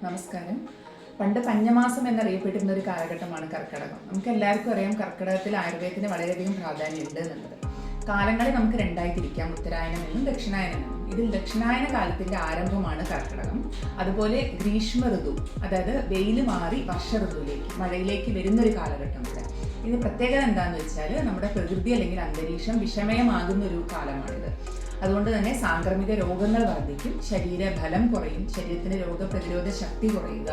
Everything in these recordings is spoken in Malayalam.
നമസ്കാരം. പണ്ട് പഞ്ഞമാസം എന്നറിയപ്പെട്ടിരുന്ന ഒരു കാലഘട്ടമാണ് കർക്കിടകം. നമുക്ക് എല്ലാവർക്കും അറിയാം കർക്കിടകത്തിൽ ആയുർവേദത്തിന് വളരെയധികം പ്രാധാന്യമുണ്ട് എന്നുള്ളത്. കാലങ്ങളെ നമുക്ക് രണ്ടായി തിരിക്കാം, ഉത്തരായനം എന്നും ദക്ഷിണായനം എന്നും. ഇതിൽ ദക്ഷിണായന കാലത്തിന്റെ ആരംഭമാണ് കർക്കിടകം. അതുപോലെ ഗ്രീഷ്മ ഋതു, അതായത് വെയിൽ മാറി വർഷ ഋതുവിലേക്ക് മഴയിലേക്ക് വരുന്നൊരു കാലഘട്ടം കൂടെ. ഇത് പ്രത്യേകത എന്താണെന്ന് വെച്ചാൽ നമ്മുടെ പ്രകൃതി അല്ലെങ്കിൽ അന്തരീക്ഷം വിഷമയമാകുന്ന ഒരു കാലമാണിത്. അതുകൊണ്ട് തന്നെ സാംക്രമിക രോഗങ്ങൾ വർദ്ധിക്കും, ശരീരബലം കുറയും, ശരീരത്തിന് രോഗപ്രതിരോധ ശക്തി കുറയുക,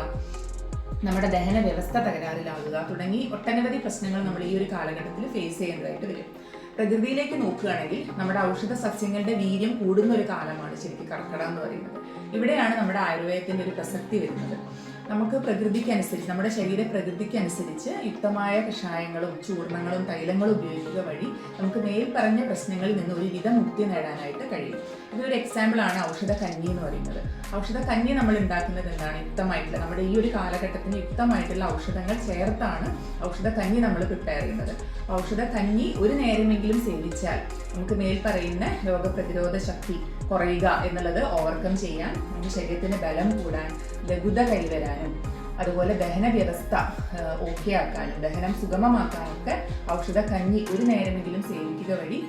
നമ്മുടെ ദഹന വ്യവസ്ഥ തകരാറിലാകുക തുടങ്ങി ഒട്ടനവധി പ്രശ്നങ്ങൾ നമ്മൾ ഈ ഒരു കാലഘട്ടത്തിൽ ഫേസ് ചെയ്യേണ്ടതായിട്ട് വരും. പ്രകൃതിയിലേക്ക് നോക്കുകയാണെങ്കിൽ നമ്മുടെ ഔഷധ സസ്യങ്ങളുടെ വീര്യം കൂടുന്ന ഒരു കാലമാണ് ശരിക്കും കർക്കിടകം എന്ന് പറയുന്നത്. ഇവിടെയാണ് നമ്മുടെ ആയുർവേദത്തിൻ്റെ ഒരു പ്രസക്തി വരുന്നത്. നമുക്ക് പ്രകൃതിക്കനുസരിച്ച്, നമ്മുടെ ശരീര പ്രകൃതിക്കനുസരിച്ച് യുക്തമായ കഷായങ്ങളും ചൂർണങ്ങളും തൈലങ്ങളും ഉപയോഗിക്കുക വഴി നമുക്ക് മേൽപ്പറഞ്ഞ പ്രശ്നങ്ങളിൽ നിന്ന് ഒരു വിധമുക്തി നേടാനായിട്ട് കഴിയും. ഇതൊരു എക്സാമ്പിളാണ് ഔഷധ കഞ്ഞി എന്ന് പറയുന്നത്. ഔഷധ കഞ്ഞി നമ്മൾ ഉണ്ടാക്കുന്നത് എന്താണ്? യുക്തമായിട്ടുള്ള, നമ്മുടെ ഈ ഒരു കാലഘട്ടത്തിന് യുക്തമായിട്ടുള്ള ഔഷധങ്ങൾ ചേർത്താണ് ഔഷധ കഞ്ഞി നമ്മൾ പ്രിപ്പയർ ചെയ്യുന്നത്. ഔഷധ കഞ്ഞി ഒരു നേരമെങ്കിലും സേവിച്ചാൽ നമുക്ക് മേൽപ്പറയുന്ന രോഗപ്രതിരോധ ശക്തി കുറയുക എന്നുള്ളത് ഓവർകം ചെയ്യാൻ, നമ്മുടെ ശരീരത്തിന് ബലം കൂടാൻ, ലഘുത കൈവരാനും, അതുപോലെ ദഹന വ്യവസ്ഥ ഓക്കെ ആക്കാനും ദഹനം സുഗമമാക്കാനൊക്കെ ഔഷധ കഞ്ഞി ഒരു നേരമെങ്കിലും സേവിക്കുക വഴി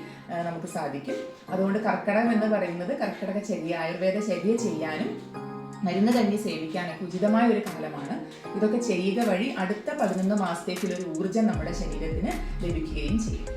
നമുക്ക് സാധിക്കും. അതുകൊണ്ട് കർക്കിടകം എന്ന് പറയുന്നത് കർക്കിടക ചര്യ, ആയുർവേദ ചര്യ ചെയ്യാനും മരുന്ന് കഞ്ഞി സേവിക്കാനൊക്കെ ഉചിതമായ ഒരു കാലമാണ്. ഇതൊക്കെ ചെയ്യുക വഴി അടുത്ത 11 മാസത്തേക്കുള്ളൊരു ഊർജ്ജം നമ്മുടെ ശരീരത്തിന് ലഭിക്കുകയും ചെയ്യും.